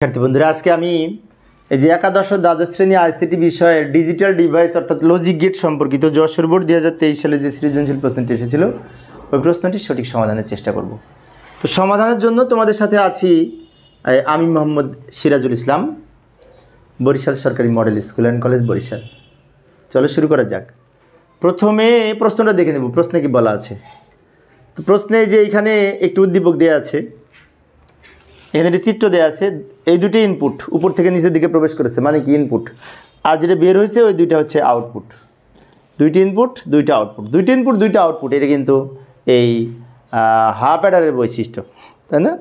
শিক্ষার্থী বন্ধুরা, আজকে আমি এই যে একাদশ ও দ্বাদশ শ্রেণী আইসিটি বিষয়ের ডিজিটাল ডিভাইস অর্থাৎ লজিক গেট সম্পর্কিত যশোর বোর্ড 2023 সালে যে সৃজনশীল প্রশ্নটি এসেছিল ওই প্রশ্নটির সঠিক সমাধানের চেষ্টা করব। তো সমাধানের জন্য তোমাদের সাথে আছি আমি মোহাম্মদ সিরাজুল ইসলাম, বরিশাল সরকারি model school and college Barishal. চলো শুরু করা যাক। প্রথমে প্রশ্নটা দেখে নেব, প্রশ্নে কি বলা আছে। তো প্রশ্নে যে এইখানে একটু উদ্দীপক দেওয়া আছে, এখানে একটি চিত্র দেওয়া আছে, এই দুটি ইনপুট উপর থেকে নিচের দিকে প্রবেশ করেছে, মানে কি ইনপুট, আর যেটা বের হয়েছে ওই দুইটা হচ্ছে আউটপুট। দুইটি ইনপুট দুইটা আউটপুট, দুইটি ইনপুট দুইটা আউটপুট, এটা কিন্তু এই হাফ অ্যাডারের বৈশিষ্ট্য, তাই না?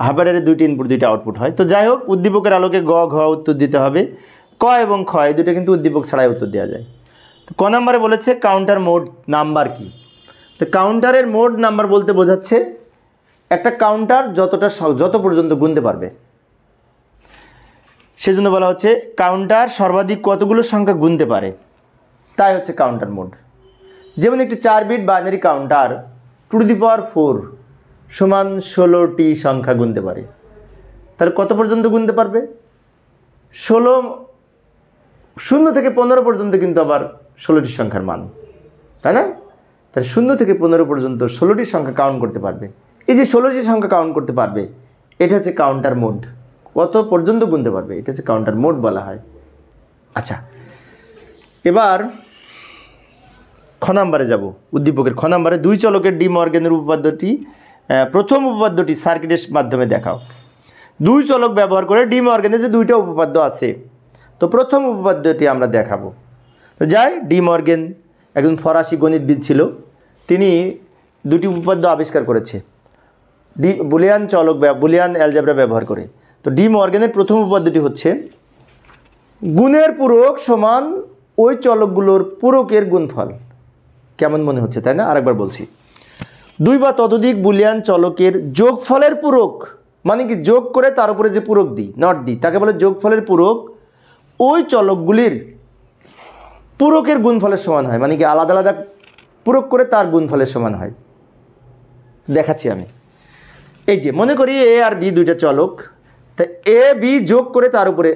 হাফ অ্যাডারের দুইটি ইনপুট দুইটা আউটপুট হয়। তো যাই হোক, উদ্দীপকের আলোকে গ ঘ উত্তর দিতে হবে। ক এবং খ এই দুটো কিন্তু উদ্দীপক ছাড়াই উত্তর দেওয়া যায়। তো ক নাম্বারে বলেছে কাউন্টার মোড নাম্বার কি। তো কাউন্টারের মোড নাম্বার বলতে বোঝাচ্ছে একটা কাউন্টার যত পর্যন্ত গুনতে পারবে, সেজন্য বলা হচ্ছে কাউন্টার সর্বাধিক কতগুলো সংখ্যা গুনতে পারে, তাই হচ্ছে কাউন্টার মোড। যেমন একটি 4 বিট বাইনারি কাউন্টার 2^4 সমান 16টি সংখ্যা গুনতে পারে। তাহলে কত পর্যন্ত গুনতে পারবে? 16, 0 থেকে 15 পর্যন্ত কিন্তু আবার 16টি সংখ্যার মান, তাই না? তাহলে 0 থেকে 15 পর্যন্ত 16টি সংখ্যা কাউন্ট করতে পারবে। এই যে 16টি সংখ্যা কাউন্ট করতে পারবে, এটা হচ্ছে কাউন্টার মোড। কত পর্যন্ত গুনতে পারবে, এটা হচ্ছে কাউন্টার মোড বলা হয়। আচ্ছা, এবার খ নাম্বারে যাব। উদ্দীপকের খ নাম্বারে 2 চলকের ডি মর্গেনের উপপাদ্যটি, প্রথম উপপাদ্যটি সার্কিটের মাধ্যমে দেখাও। 2 চলক ব্যবহার করে ডি মর্গেনের যে দুইটা উপপাদ্য আছে, তো প্রথম উপপাদ্যটি আমরা দেখাবো। তো যাই, ডি মর্গেন একজন ফরাসি গণিতবিদ ছিল, তিনি দুটি উপপাদ্য আবিষ্কার করেছে বুলিয়ান অ্যালজেব্রা ব্যবহার করে। তো ডি মর্গেনের প্রথম উপপাদ্যটি হচ্ছে গুণের পূরক সমান ওই চলকগুলোর পূরকের গুণফল। কেমন মনে হচ্ছে, তাই না? আরেকবার বলছি, 2 বা ততোধিক বুলিয়ান চলকের যোগফলের পূরক, মানে কি যোগ করে তার উপরে যে পূরক দিই, নট দিই, তাকে বলে যোগফলের পূরক, ওই চলকগুলির পূরকের গুণফলের সমান হয়, মানে কি আলাদা আলাদা পূরক করে তার গুণফলের সমান হয়। দেখাচ্ছি আমি। এই যে মনে করি এ আর বি দুইটা চলক, তা এ বি যোগ করে তার উপরে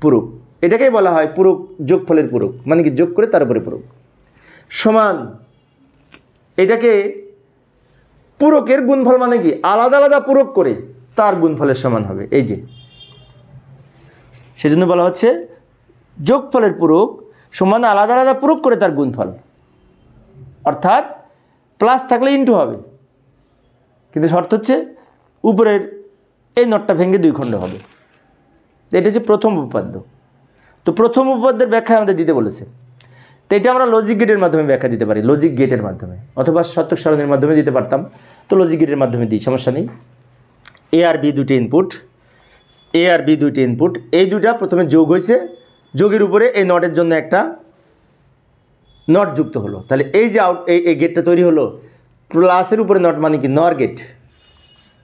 পূরক, এটাকেই বলা হয় পূরক, যোগফলের পূরক, মানে কি যোগ করে তার উপরে পূরক সমান, এটাকে পূরকের গুণফল, মানে কি আলাদা আলাদা পূরক করে তার গুণফলের সমান হবে। এই যে সেজন্য বলা হচ্ছে যোগফলের পূরক সমান আলাদা আলাদা পূরক করে তার গুণফল, অর্থাৎ প্লাস থাকলে ইনটু হবে, কিন্তু শর্ত হচ্ছে উপরের এই নটটা ভেঙে 2 খণ্ড হবে। এটা হচ্ছে প্রথম উপপাদ্য। তো প্রথম উপপাদ্যের ব্যাখ্যা আমাদের দিতে বলেছে, তো এটা আমরা লজিক গেটের মাধ্যমে ব্যাখ্যা দিতে পারি, লজিক গেটের মাধ্যমে, অথবা শতক সারণীর মাধ্যমে দিতে পারতাম। তো লজিক গেটের মাধ্যমে দিই, সমস্যা নেই। এ আর বি দুটি ইনপুট, এ আর বি দুইটি ইনপুট, এই দুইটা প্রথমে যোগ হয়েছে, যোগের উপরে এই নটের জন্য একটা নট যুক্ত হলো। তাহলে এই যে এই গেটটা তৈরি হলো, প্লাসের উপরে নট, মানে কি নর গেট,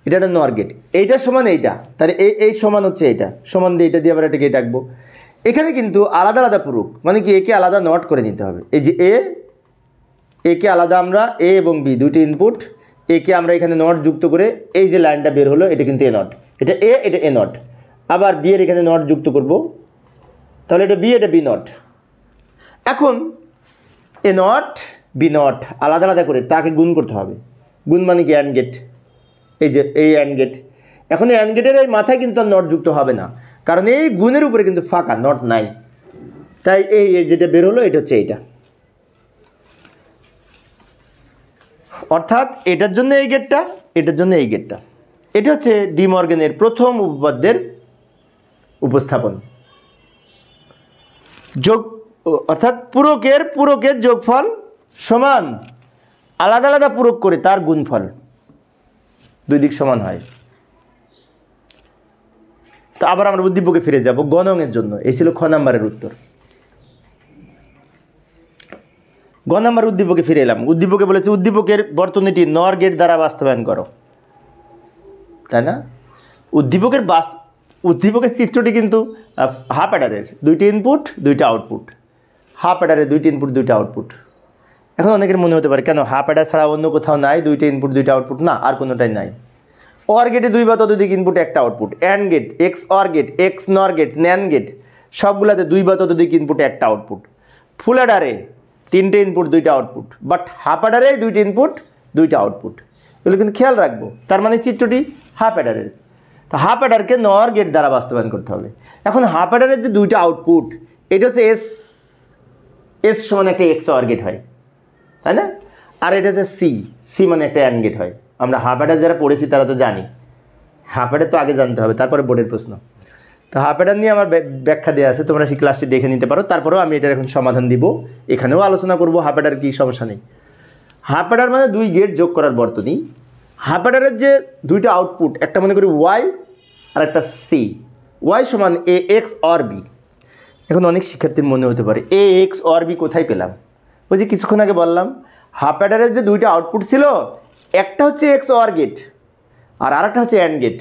এটা একটা নর গেট। এইটা সমান এইটা, তাহলে এই সমান হচ্ছে এইটা, সমান দিয়ে এটা দিয়ে আবার একটা গেট আঁকবো। এখানে কিন্তু আলাদা আলাদা পূরক, মানে কি একে আলাদা নট করে নিতে হবে। এই যে একে আলাদা, আমরা এ এবং বি দুইটি ইনপুট, একে আমরা এখানে নট যুক্ত করে এই যে লাইনটা বের হলো, এটা কিন্তু এ নট, এটা এ নট, আবার বি এর এখানে নট যুক্ত করব, তাহলে এটা বি, এটা বি নট। এখন এ নট বি নট আলাদা আলাদা করে তাকে গুণ করতে হবে। গুণ মানে কি অ্যান্ড গেট, এই যে এই অ্যান্ড গেট। এখন এই অ্যান্ড গেটের এই মাথায় কিন্তু আর নট যুক্ত হবে না, কারণ এই গুণের উপরে কিন্তু ফাঁকা, নট নাই। তাই এই যেটা বের হলো এটা হচ্ছে এইটা, অর্থাৎ এটার জন্য এই গেটটা, এটার জন্য এই গেটটা। এটা হচ্ছে ডি মর্গেনের প্রথম উপপাদ্যের উপস্থাপন। যোগ অর্থাৎ পূরকের যোগফল সমান আলাদা আলাদা পূরক করে তার গুণফল, দুই দিক সমান হয়। তো আবার আমরা উদ্দীপকে ফিরে যাব গণনের জন্য। এই ছিল খ নাম্বারের উত্তর। গ নাম্বার উদ্দীপকে ফিরে এলাম। উদ্দীপকে বলেছে উদ্দীপকের বর্তনীটি নর গেট দ্বারা বাস্তবায়ন করো, তাই না? উদ্দীপকের চিত্রটি কিন্তু হাফ অ্যাডারের, দুইটি ইনপুট দুইটা আউটপুট, হাফ অ্যাডারের দুইটি ইনপুট দুইটা আউটপুট। এখন অনেকের মনে হতে পারে কেন হাফ অ্যাডার ছাড়া অন্য কোথাও নাই দুইটা ইনপুট দুইটা আউটপুট? না, আর কোনোটাই নাই। অর গেটে দুই বা ততোধিক ইনপুট একটা output, and gate, XOR gate, XNOR gate, NAND gate সবগুলাতে দুই বা ততোধিক ইনপুট একটা আউটপুট। ফুল অ্যাডারে তিনটে ইনপুট দুইটা আউটপুট, বাট হাফ অ্যাডারে দুইটা ইনপুট দুইটা আউটপুট। এগুলো কিন্তু খেয়াল রাখবো। তার মানে চিত্রটি হাফ অ্যাডারের। তো হাফ অ্যাডারকে নর গেট দ্বারা বাস্তবায়ন করতে হবে। এখন হাফ অ্যাডারের যে দুইটা আউটপুট, এটা হচ্ছে এস, এস সমান একটা এক্স অর গেট হয়, তাই না? আর এটা হচ্ছে সি, সি মানে একটা অ্যান্ড গেট হয়। আমরা হাফ অ্যাডার যারা পড়েছি তারা তো জানি, হাফ অ্যাডার তো আগে জানতে হবে, তারপরে বোর্ডের প্রশ্ন। তো হাফ অ্যাডার নিয়ে আমার ব্যাখ্যা দেওয়া আছে, তোমরা সেই ক্লাসটি দেখে নিতে পারো। তারপরেও আমি এটার এখন সমাধান দিব, এখানেও আলোচনা করবো হাফ অ্যাডার কী, সমস্যা নেই। হাফ অ্যাডার মানে দুই গেট যোগ করার বর্তনী। হাফ অ্যাডারের যে দুইটা আউটপুট, একটা মনে করি ওয়াই আর একটা সি। ওয়াই সমান এ এক্স অর বি। এখন অনেক শিক্ষার্থীর মনে হতে পারে এ এক্স অর বি কোথায় পেলাম? ওই যে কিছুক্ষণ আগে বললাম হাফ অ্যাডারের যে দুইটা আউটপুট ছিল, একটা হচ্ছে এক্স অর গেট আর আরেকটা হচ্ছে অ্যান্ড গেট।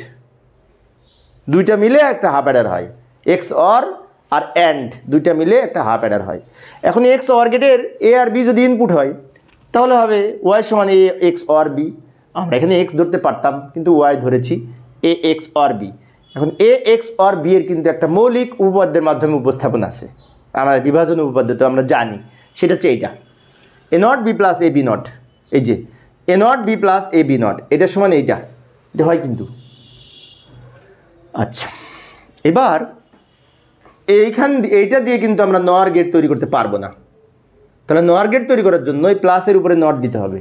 দুইটা মিলে একটা হাফ অ্যাডার হয়, এক্স অর আর অ্যান্ড দুইটা মিলে একটা হাফ অ্যাডার হয়। এখন এক্স অর গেটের এ আর বি যদি ইনপুট হয় তাহলে হবে ওয়াই সমান এ এক্স অর বি। আমরা এখানে এক্স ধরতে পারতাম কিন্তু ওয়াই ধরেছি, এ এক্স অর বি। এখন এ এক্স অর বি এর কিন্তু একটা মৌলিক উপপাদ্যের মাধ্যমে উপস্থাপন আছে, আমরা বিভাজন উপপাদ্য তো আমরা জানি, সেটা হচ্ছে এইটা A not B plus A B not. এই যে A not B plus A B not, এটা সমান এইটা, এটা হয় কিন্তু। আচ্ছা, এবার এইটা দিয়ে কিন্তু আমরা নর গেট তৈরি করতে পারবো না। তাহলে নর গেট তৈরি করার জন্য এই প্লাসের উপরে নট দিতে হবে,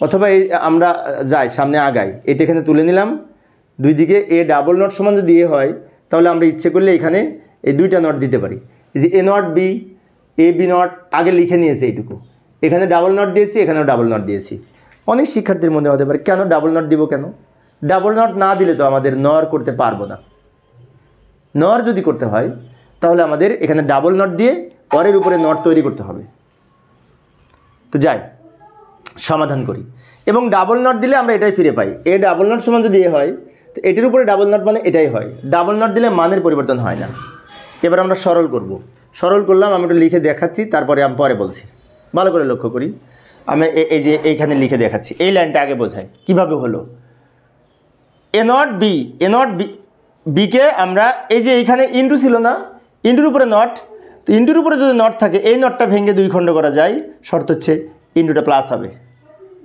অথবা এই আমরা যাই সামনে আগাই, এটা এখানে তুলে নিলাম, দুই দিকে এ ডাবল নট সমান যদি এ হয় তাহলে আমরা ইচ্ছে করলে এখানে এই দুইটা নট দিতে পারি। যে A not B, A B not আগে লিখে নিয়েছে এইটুকু, এখানে ডাবল নট দিয়েছি, এখানেও ডাবল নট দিয়েছি। অনেক শিক্ষার্থীর মনে হতে পারে কেন ডাবল নট দিব, কেন? ডাবল নট না দিলে তো আমাদের নর করতে পারবো না। নর যদি করতে হয় তাহলে আমাদের এখানে ডাবল নট দিয়ে অরের উপরে নট তৈরি করতে হবে। তো যাই সমাধান করি, এবং ডাবল নট দিলে আমরা এটাই ফিরে পাই, এ ডাবল নট সমান যদি এ হয় তো এটির উপরে ডাবল নট মানে এটাই হয়। ডাবল নট দিলে মানের পরিবর্তন হয় না। এবার আমরা সরল করব, সরল করলাম, আমি একটু লিখে দেখাচ্ছি, তারপরে আমি পরে বলছি। ভালো করে লক্ষ্য করি, আমি এই যে এইখানে লিখে দেখাচ্ছি, এই লাইনটা আগে বোঝাই কীভাবে হলো। A not B, A not B, বিকে আমরা এই যে এইখানে ইন্টু ছিল না, ইন্টুর উপরে নট, তো ইন্টুর উপরে যদি নট থাকে এই নটটা ভেঙে দুই খণ্ড করা যায়, শর্ত হচ্ছে ইন্টুটা প্লাস হবে,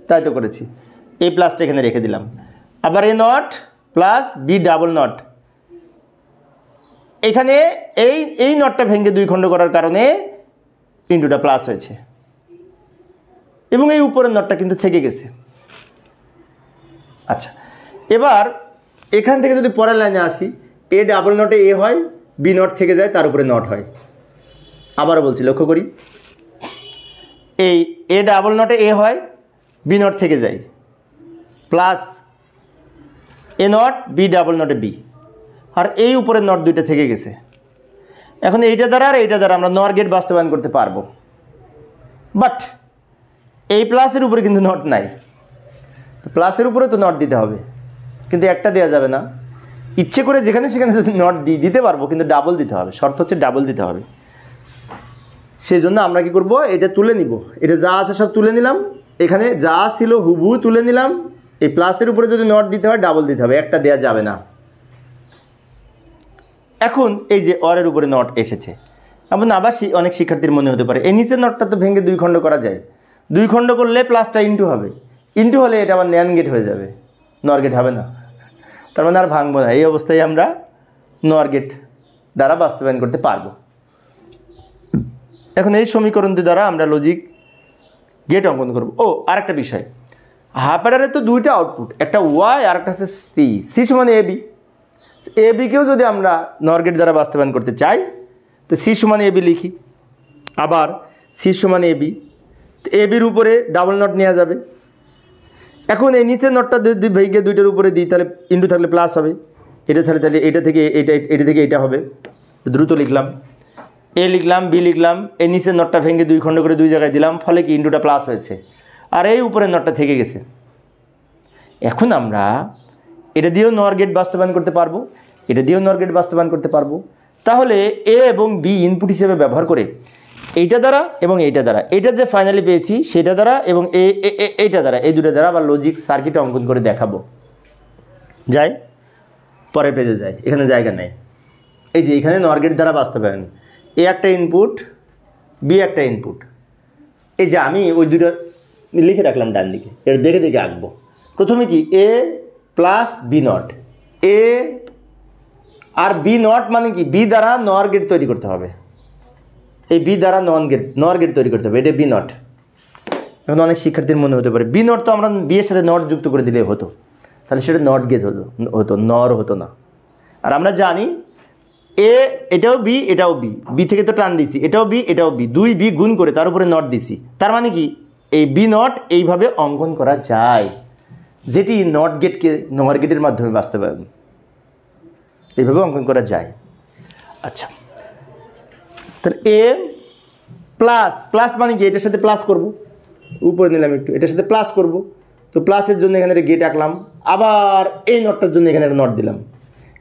তাই তো করেছি। এই প্লাসটা এখানে রেখে দিলাম। আবার A not plus B double not, এখানে এই নটটা ভেঙে দুই খণ্ড করার কারণে ইন্টুটা প্লাস হয়েছে, এবং এই উপরের নটটা কিন্তু থেকে গেছে। আচ্ছা, এবার এখান থেকে যদি পরের লাইনে আসি, এ ডাবল নটে এ হয়, বি নট থেকে যায়, তার উপরে নট হয়। আবারও বলছি, লক্ষ্য করি, এই এ ডাবল নটে এ হয়, বি নট থেকে যায়, plus A not B double নটে বি, আর এই উপরের নট দুইটা থেকে গেছে। এখন এইটা দ্বারা আর এইটা দ্বারা আমরা নর গেট বাস্তবায়ন করতে পারবো, বাট এই প্লাসের উপরে কিন্তু নট নাই, প্লাসের উপরে তো নট দিতে হবে, কিন্তু একটা দেওয়া যাবে না। ইচ্ছে করে যেখানে সেখানে যদি নট দিতে পারবো, কিন্তু ডাবল দিতে হবে, শর্ত হচ্ছে ডাবল দিতে হবে। সেই জন্য আমরা কি করব, এটা তুলে নিব, এটা যা আছে সব তুলে নিলাম, এখানে যা ছিল হুবহু তুলে নিলাম। এই প্লাসের উপরে যদি নট দিতে হয় ডাবল দিতে হবে, একটা দেওয়া যাবে না। এখন এই যে অরের উপরে নট এসেছে, এমন আবার অনেক শিক্ষার্থীর মনে হতে পারে এই নিচের নটটা তো ভেঙে দুই খণ্ড করা যায়, দুই খণ্ড করলে প্লাসটা ইন্টু হবে, ইন্টু হলে এটা আবার ন্যান গেট হয়ে যাবে, নর গেট হবে না। তার মানে আর ভাঙবো না, এই অবস্থায় আমরা নর গেট দ্বারা বাস্তবায়ন করতে পারবো। এখন এই সমীকরণটি দ্বারা আমরা লজিক গেট অঙ্কন করব। ও আরেকটা বিষয়, হাফ অ্যাডারের তো দুইটা আউটপুট, একটা ওয়াই আর একটা হচ্ছে সি, সি সমান এ বি। এ বিকেও যদি আমরা নর গেট দ্বারা বাস্তবায়ন করতে চাই তো সি সমান এ বি লিখি, আবার সি সমান এ বি, তো এ বির উপরে ডাবল নট নেওয়া যাবে। এখন এই নিচের নটটা দুই ভেঙে দুইটার উপরে দিই, তাহলে ইন্টু থাকলে প্লাস হবে, এটা তাহলে এটা থেকে এটা হবে, দ্রুত লিখলাম, এ লিখলাম, বি লিখলাম, এই নিচের নটটা ভেঙে দুই খণ্ড করে দুই জায়গায় দিলাম, ফলে কি ইন্টুটা প্লাস হয়েছে, আর এই উপরের নটটা থেকে গেছে। এখন আমরা এটা দিয়েও নর গেট বাস্তবায়ন করতে পারবো, এটা দিয়েও নর গেট বাস্তবায়ন করতে পারবো। তাহলে এ এবং বি ইনপুট হিসেবে ব্যবহার করে এইটা দ্বারা এবং এইটা দ্বারা, এইটা যে ফাইনালি পেয়েছি সেটা দ্বারা এবং এইটা দ্বারা, এই দুটো দ্বারা আবার লজিক সার্কিট অঙ্কন করে দেখাবো। যায়, পরের পেজে যায়, এখানে জায়গা নেই। এই যে এখানে নর গেট দ্বারা বাস্তবায়ন, এ একটা ইনপুট, বি একটা ইনপুট। এই যে আমি ওই দুটো লিখে রাখলাম ডান দিকে, এটা দেখে দেখে আঁকবো। প্রথমে কি A plus B not, A আর বি নট মানে কি বি দ্বারা নর গেট তৈরি করতে হবে, এই বি দ্বারা নর গেট তৈরি করতে হবে, এটা বি নট। এখন অনেক শিক্ষার্থীর মনে হতে পারে বি নট তো আমরা বি এর সাথে নট যুক্ত করে দিলে হতো, তাহলে সেটা নট গেট হতো নর হতো না। আর আমরা জানি এ এটাও বি এটাও বি, বি থেকে তো টান দিছি, এটাও বি এটাও বি, দুই বি গুণ করে তার উপরে নট দিছি, তার মানে কি এই বি নট এইভাবে অঙ্কন করা যায়, যেটি নট গেটকে নর গেটের মাধ্যমে বাস্তবায়ন, এইভাবে অঙ্কন করা যায়। আচ্ছা, তাহলে এ প্লাস, প্লাস মানে কি এটার সাথে প্লাস করব, উপরে নিলাম একটু, এটার সাথে প্লাস করব, তো প্লাসের জন্য এখানে একটা গেট আঁকলাম, আবার এই নটটার জন্য এখানে একটা নট দিলাম।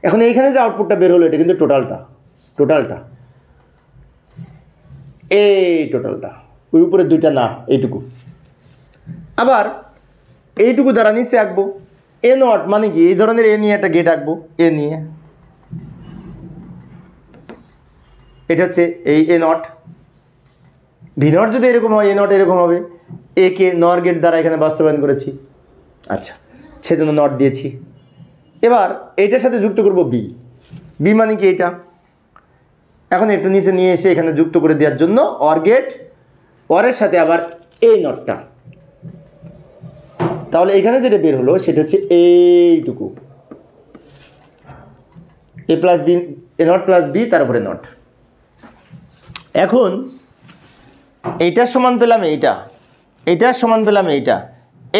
এখন এইখানে যে আউটপুটটা বের হলো এটা কিন্তু টোটালটা এই টোটালটা, ওই উপরে দুইটা না, এইটুকু। আবার এইটুকু দ্বারা নিচে আঁকবো এ নট মানে কি এই ধরনের এ নিয়ে একটা গেট আঁকবো, এ নিয়ে, এটা হচ্ছে এই এ নট। ভি নট যদি এরকম হয়, এ নট এরকম হবে, এ কে নর গেট দ্বারা এখানে বাস্তবায়ন করেছি। আচ্ছা, সেজন্য নট দিয়েছি। এবার এইটার সাথে যুক্ত করব বি, বি মানে কি এটা, এখন একটু নিচে নিয়ে এসে এখানে যুক্ত করে দেওয়ার জন্য অর গেট, অরের সাথে আবার এই নটটা, তাহলে এখানে যেটা বের হলো সেটা হচ্ছে এইটুকু, A plus B, A not plus B, তার উপরে নট। এখন এইটার সমান পেলাম এইটা, এইটার সমান পেলাম এইটা,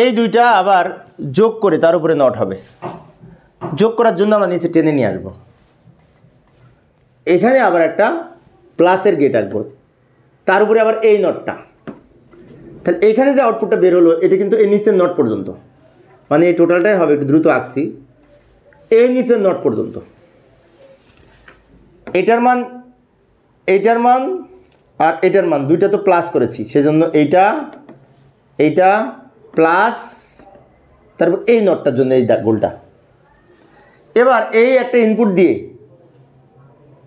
এই দুইটা আবার যোগ করে তার উপরে নট হবে। যোগ করার জন্য আমরা নিচে টেনে নিয়ে আসবো, এখানে আবার একটা প্লাসের গেট আঁকবো, তার উপরে আবার এই নটটা। তাহলে এখানে যে আউটপুটটা বের হলো এটা কিন্তু এই নিচের নট পর্যন্ত, মানে এই টোটালটাই হবে, একটু দ্রুত আঁকছি, এই নিচের নট পর্যন্ত। এটার মান আর এটার মান দুইটা তো প্লাস করেছি, সেজন্য এইটা প্লাস, তারপর এই নটটার জন্য এই গোলটা। এবার এই একটা ইনপুট দিয়ে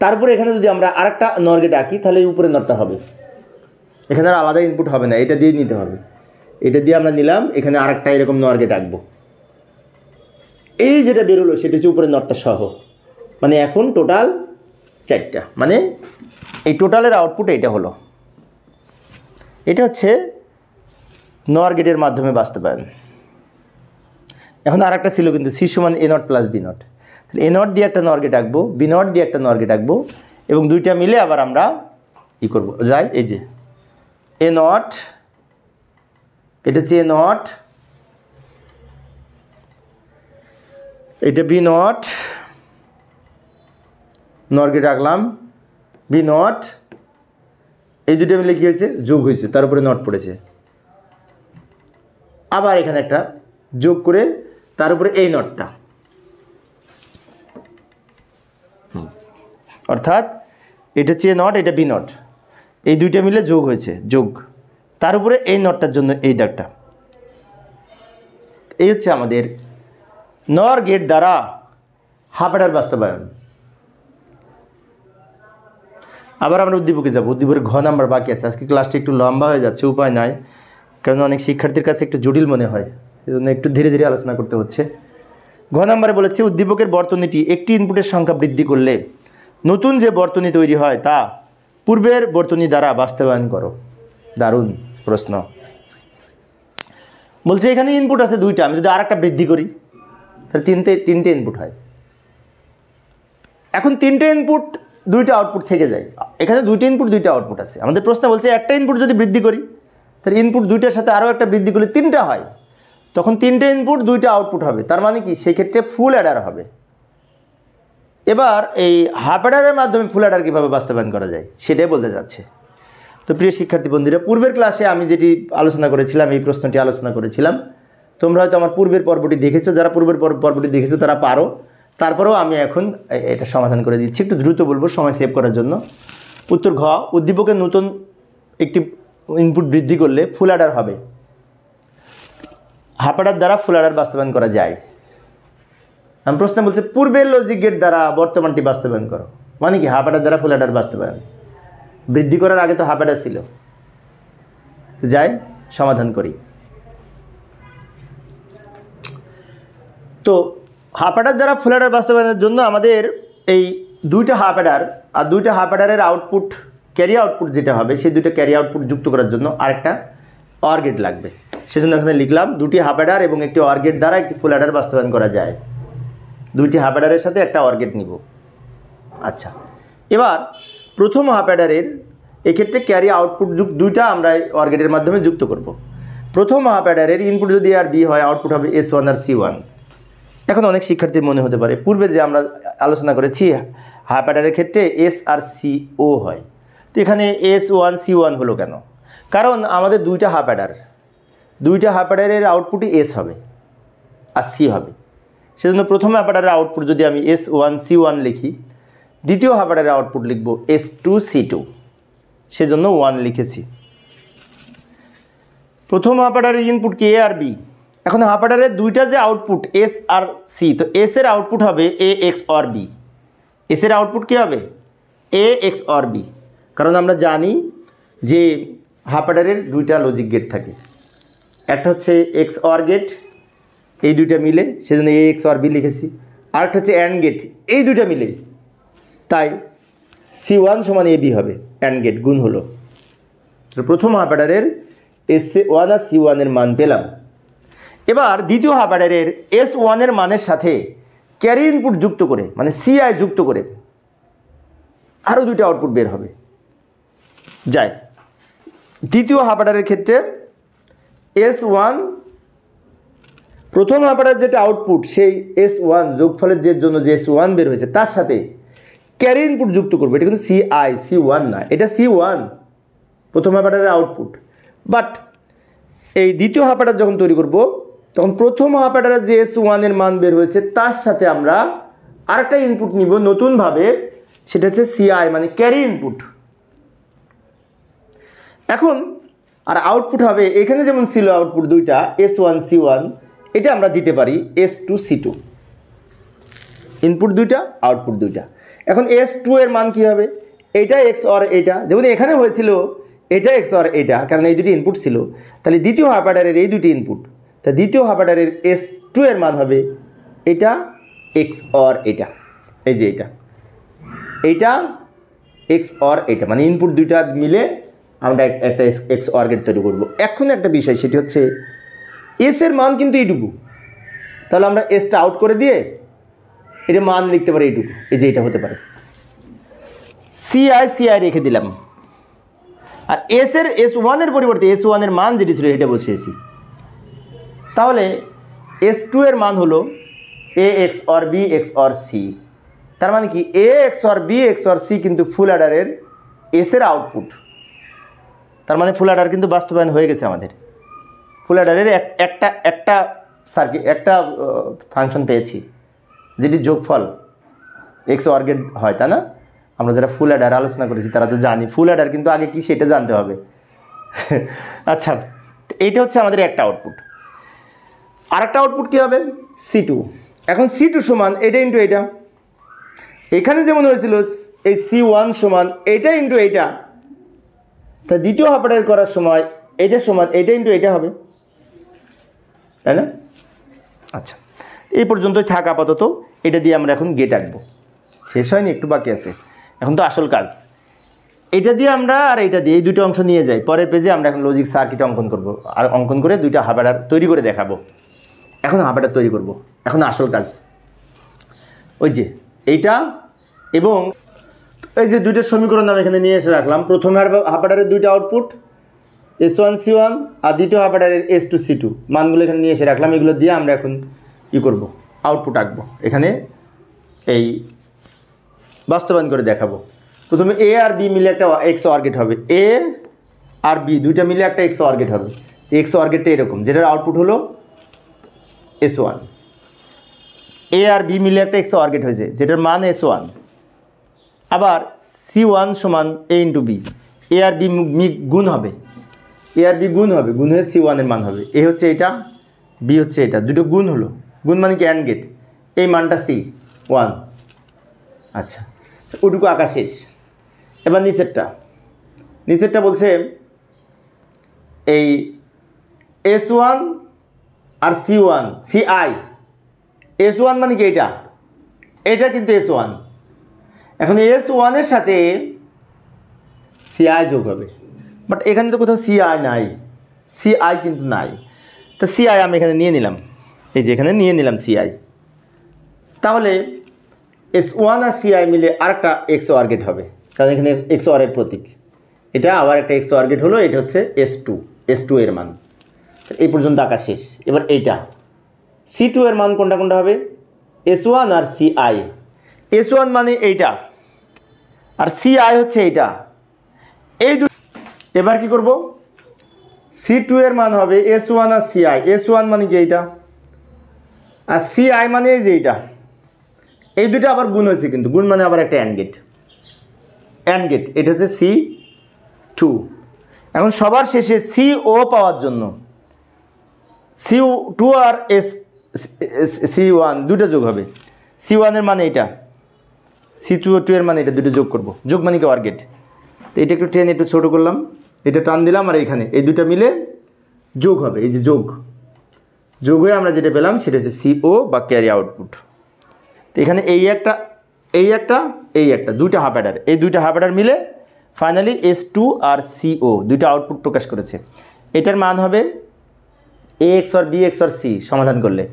তারপরে এখানে যদি আমরা আরেকটা নর গেট আঁকি তাহলে এই উপরে নটটা হবে, এখানে আর আলাদা ইনপুট হবে না, এটা দিয়ে নিতে হবে, এটা দিয়ে আমরা নিলাম, এখানে আরেকটা এরকম নর গেট আঁকবো। এই যেটা বেরোলো সেটা হচ্ছে উপরে নটটা সহ, মানে এখন টোটাল 4টা, মানে এই টোটালের আউটপুট এটা হলো। এটা হচ্ছে নর গেটের মাধ্যমে বাস্তবায়ন। এখন আর একটা ছিল কিন্তু সি সমান এ নট প্লাস বি নট, তাহলে এ নট দিয়ে একটা নর গেট আঁকবো, বি নট দিয়ে একটা নর গেট আঁকবো, এবং দুইটা মিলে আবার আমরা ই করবো, যাই এই যে এ নট, এটা হচ্ছে এ নট, এটা বি নট, নর গেট আঁকলাম, বি নট, এই দুটো মিলে কী হয়েছে যোগ হয়েছে, তার উপরে নট পড়েছে, আবার এখানে একটা যোগ করে তার উপরে এই নটটা, অর্থাৎ এটা হচ্ছে নট, এটা বি নট, এই দুইটা মিলে যোগ হয়েছে, যোগ, তার উপরে এই নটটার জন্য এই দাগটা। এই হচ্ছে আমাদের নর গেট দ্বারা হাফ অ্যাডার বাস্তবায়ন। আবার আমরা উদ্দীপকে যাব, উদ্দীপকের ঘ নাম্বার বাকি আছে, আজকে ক্লাসটা একটু লম্বা হয়ে যাচ্ছে, উপায় নাই, কারণ অনেক শিক্ষার্থীর কাছে একটু জটিল মনে হয়, এজন্য একটু ধীরে ধীরে আলোচনা করতে হচ্ছে। ঘ নাম্বারে বলেছে উদ্দীপকের বর্তনীটি একটি ইনপুটের সংখ্যা বৃদ্ধি করলে নতুন যে বর্তনী তৈরি হয় তা পূর্বের বর্তনী দ্বারা বাস্তবায়ন করো। দারুণ প্রশ্ন। বলছে এখানে ইনপুট আছে দুইটা, আমি যদি আর একটা বৃদ্ধি করি তাহলে তিনটে ইনপুট হয়। এখন তিনটে ইনপুট দুইটা আউটপুট থেকে যায়, এখানে দুইটা ইনপুট দুইটা আউটপুট আছে। আমাদের প্রশ্ন বলছে একটা ইনপুট যদি বৃদ্ধি করি তাহলে ইনপুট দুইটার সাথে আরও একটা বৃদ্ধি করলে তিনটা হয়, তখন তিনটে ইনপুট দুইটা আউটপুট হবে, তার মানে কি সেক্ষেত্রে ফুল অ্যাডার হবে। এবার এই হাফ অ্যাডারের মাধ্যমে ফুল অ্যাডার কীভাবে বাস্তবায়ন করা যায় সেটাই বলতে যাচ্ছে। তো প্রিয় শিক্ষার্থী বন্ধুরা, পূর্বের ক্লাসে আমি যেটি আলোচনা করেছিলাম, এই প্রশ্নটি আলোচনা করেছিলাম, তোমরা হয়তো আমার পূর্বের পর্বটি দেখেছো, যারা পূর্বের পর্বটি দেখেছো তারা পারো, তারপরেও আমি এখন এটা সমাধান করে দিচ্ছি, একটু দ্রুত বলবো সময় সেভ করার জন্য। উত্তর ঘ, উদ্দীপকের নতুন একটি ইনপুট বৃদ্ধি করলে ফুল অ্যাডার হবে, হাফ অ্যাডার দ্বারা ফুল অ্যাডার বাস্তবায়ন করা যায়। আমি প্রশ্ন বলছে পূর্বের লজিক গেট দ্বারা বর্তমানটি বাস্তবায়ন করো, মানে কি হাফ অ্যাডার দ্বারা ফুল অ্যাডার বাস্তবায়ন। বৃদ্ধি করার আগে তো হাফ অ্যাডার ছিল। যাই সমাধান করি। তো হাফ অ্যাডার দ্বারা ফুল অ্যাডার বাস্তবায়নের জন্য আমাদের এই দুইটা হাফ অ্যাডার আর দুইটা হাফ অ্যাডারের আউটপুট ক্যারি আউটপুট যেটা হবে সেই দুইটা ক্যারি আউটপুট যুক্ত করার জন্য আরেকটা অর গেট লাগবে। সেজন্য এখানে লিখলাম দুটি হাফ অ্যাডার এবং একটি অর গেট দ্বারা একটি ফুল অ্যাডার বাস্তবায়ন করা যায়। দুইটি হাফ অ্যাডারের সাথে একটা অর গেট নিব। আচ্ছা, এবার প্রথম হাফ অ্যাডারের এক্ষেত্রে ক্যারি আউটপুট দুইটা আমরা অর গেটের মাধ্যমে যুক্ত করব। প্রথম হাফ অ্যাডারের ইনপুট যদি আর বি হয়, আউটপুট হবে S1 আর C1। এখন অনেক শিক্ষার্থীর মনে হতে পারে পূর্বে যে আমরা আলোচনা করেছি হাফ অ্যাডারের ক্ষেত্রে S আর CO হয়, তো এখানে S1 C1 হলো কেন? কারণ আমাদের দুইটা হাফ অ্যাডারের আউটপুটই S হবে আর C হবে। সেজন্য প্রথম হাফ অ্যাডারের আউটপুট যদি আমি S1 C1 লিখি, দ্বিতীয় হাফ অ্যাডারের আউটপুট লিখব S2 C2, সেজন্য 1 লিখেছি। প্রথম হাফ অ্যাডারের ইনপুট কি A আর B। এখন হাফ অ্যাডারের দুইটা যে আউটপুট S আর C, তো S এর আউটপুট হবে A XOR B। S এর আউটপুট কী হবে? A XOR B। কারণ আমরা জানি যে হাফ অ্যাডারের দুইটা লজিক গেট থাকে, একটা হচ্ছে XOR গেট, এই দুইটা মিলে সেজন্য A XOR B লিখেছি, আরেকটা হচ্ছে অ্যান্ড গেট, এই দুইটা মিলে, তাই C1 সমান AB হবে, অ্যান্ড গেট গুণ হলো। তো প্রথম হাফ অ্যাডারের S1 আর C1 এর মান পেলাম। এবার দ্বিতীয় হাফ অ্যাডারের S1 এর মানের সাথে ক্যারি ইনপুট যুক্ত করে, মানে CI যুক্ত করে আরও দুইটা আউটপুট বের হবে। যায় দ্বিতীয় হাফ অ্যাডারের ক্ষেত্রে S1, প্রথম হাফ অ্যাডার যেটা আউটপুট সেই S1 যোগফলের যে জন্য যে S1 বের হয়েছে তার সাথে ক্যারি ইনপুট যুক্ত করবো। এটা কিন্তু CI C1 না, এটা C1 প্রথম হাফ অ্যাডারের আউটপুট। বাট এই দ্বিতীয় হাফ অ্যাডার যখন তৈরি করব তখন প্রথম হাফ অ্যাডারের যে S1 এর মান বের হয়েছে তার সাথে আমরা আরেকটা ইনপুট নিব নতুনভাবে, সেটা হচ্ছে CI মানে ক্যারি ইনপুট। এখন আর আউটপুট হবে এখানে যেমন ছিল আউটপুট দুইটা S1 C1, এটা আমরা দিতে পারি S2 C2, ইনপুট দুইটা আউটপুট দুইটা। এখন S2 এর মান কি হবে? এটা XOR এটা, যেমন এখানে হয়েছিল এটা XOR এটা, কারণ এই দুটি ইনপুট ছিল। তাহলে দ্বিতীয় হাফ অ্যাডারের এই দুটি ইনপুট, তা দ্বিতীয় হাফ অ্যাডারের S2 এর মান হবে এটা XOR এটা, এই যে এইটা XOR এটা, মানে ইনপুট দুইটা মিলে আমরা একটা XOR গেট তৈরি করব। এখন একটা বিষয়, সেটি হচ্ছে S এর মান কিন্তু এইটুকু, তাহলে আমরা Sটা আউট করে দিয়ে এটা মান লিখতে পারি এইটুকু, এই যে এটা হতে পারে। CI রেখে দিলাম, আর S1 এর পরিবর্তে S1 এর মান যেটি ছিল এটা বসিয়েছি। তাহলে S2 এর মান হলো A XOR B XOR C। তার মানে কি A XOR B XOR C কিন্তু ফুল অ্যাডারের S এর আউটপুট। তার মানে ফুল অ্যাডার কিন্তু বাস্তবায়ন হয়ে গেছে আমাদের। ফুল অ্যাডারের একটা সার্কিট, একটা ফাংশন পেয়েছি যেটি যোগফল XOR গেট হয়, তাই না? আমরা যারা ফুল অ্যাডার আলোচনা করেছি তারা তো জানি ফুল অ্যাডার কিন্তু আগে কি সেটা জানতে হবে। আচ্ছা, এইটা হচ্ছে আমাদের একটা আউটপুট। আর একটা আউটপুট কী হবে? C2। এখন C2 সমান এটা ইন্টু এটা, এখানে যেমন হয়েছিল এই C1 সমান এটা ইন্টু এইটা, তা দ্বিতীয় হাফ অ্যাডার করার সময় এটা সমান এটা ইন্টু এটা হবে, তাই না? আচ্ছা, এই পর্যন্তই থাক আপাতত। এটা দিয়ে আমরা এখন গেট আঁকবো, শেষ হয়নি, একটু বাকি আছে, এখন তো আসল কাজ। এটা দিয়ে আমরা আর এটা দিয়ে এই দুটো অংশ নিয়ে যাই, পরের পেজে আমরা এখন লজিক সার্কিট অঙ্কন করব, আর অঙ্কন করে দুইটা হাফ অ্যাডার তৈরি করে দেখাবো। এখন হাফ অ্যাডার তৈরি করব, এখন আসল কাজ ওই যে এইটা এবং এই যে দুইটা সমীকরণ আমি এখানে নিয়ে এসে রাখলাম। প্রথম হাফ অ্যাডারের দুইটা আউটপুট S1 C1 আর দ্বিতীয় হাফ অ্যাডারের S2 C2 মানগুলো এখানে নিয়ে এসে রাখলাম। এগুলো দিয়ে আমরা এখন করব, আউটপুট আঁকবো, এখানে এই বাস্তবায়ন করে দেখাবো। প্রথমে A আর B মিলে একটা XOR গেট হবে, A আর B দুইটা মিলে একটা XOR গেট হবে। XOR গেটটা এরকম, যেটার আউটপুট হলো S1। A আর B মিলে একটা XOR গেট হয়েছে যেটার মান S1। আবার C1 সমান A ইন্টু B, A আর B গুণ হবে, A আর B গুণ হবে, গুণ হয়ে C1 এর মান হবে। A হচ্ছে এটা, B হচ্ছে এটা, দুটো গুণ হলো, গুণ মানে কি অ্যান্ড গেট। এই মানটা C1। আচ্ছা, ওটুকু আঁকা শেষ। এবার নিচেরটা বলছে এই S1 আর C1 CI। S1 মানে কি এটা কিন্তু S1। এখন S1 এর সাথে CI যোগ হবে, বাট এখানে তো কোথাও CI নাই, CI কিন্তু নাই। তো CI আমি এখানে নিয়ে নিলাম, এই যে এখানে নিয়ে নিলাম CI। তাহলে S1 আর CI মিলে আরেকটা XOR গেট হবে, কারণ এখানে XOR এর প্রতীক। এটা আবার একটা XOR গেট হলো, এটা হচ্ছে S2 এর মান। এই পর্যন্ত আঁকা শেষ। এবার এইটা C2 এর মান কোনটা হবে? S1 আর CI। S1 মানে এইটা, আর CI হচ্ছে এইটা, এই দুটো। এবার কি করব? C2 এর মান হবে S1 আর CI। S1 মানে কি এইটা, আর CI মানে এই যে এইটা। এই দুটো আবার গুণ হয়েছে, কিন্তু গুণ মানে আবার একটা অ্যান্ড গেট। এটা হচ্ছে C2। এখন সবার শেষে CO পাওয়ার জন্য C2 আর C1 দুটো যোগ হবে। C1 এর মানে এটা, C2 এর মানে এটা, দুটো যোগ করব। যোগ মানে কি OR গেট। তো এটা একটু টেন একটু ছোটো করলাম, এটা টান দিলাম, আর এখানে এই দুটো মিলে যোগ হবে। এই যে যোগ হয়ে আমরা যেটা পেলাম সেটা হচ্ছে CO বা ক্যারি আউটপুট। তো এখানে এই একটা দুইটা হাফ অ্যাডার, এই দুইটা হাফ অ্যাডার মিলে ফাইনালি S2 আর CO দুইটা আউটপুট প্রকাশ করেছে। এটার মান হবে A XOR B XOR C সমাধান করলে,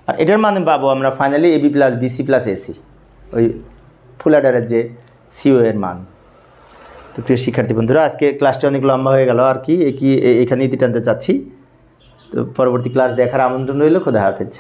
আর এটার মান পাবো আমরা finally AB plus BC plus AC, ওই ফুল অ্যাডারের যে CO এর মান। তো প্রিয় শিক্ষার্থী বন্ধুরা, আজকে ক্লাসটা অনেক লম্বা হয়ে গেল আর কি, এখানে ইতি টানতে চাচ্ছি। তো পরবর্তী ক্লাস দেখার আমন্ত্রণ রইল। খোদা হাফেজ।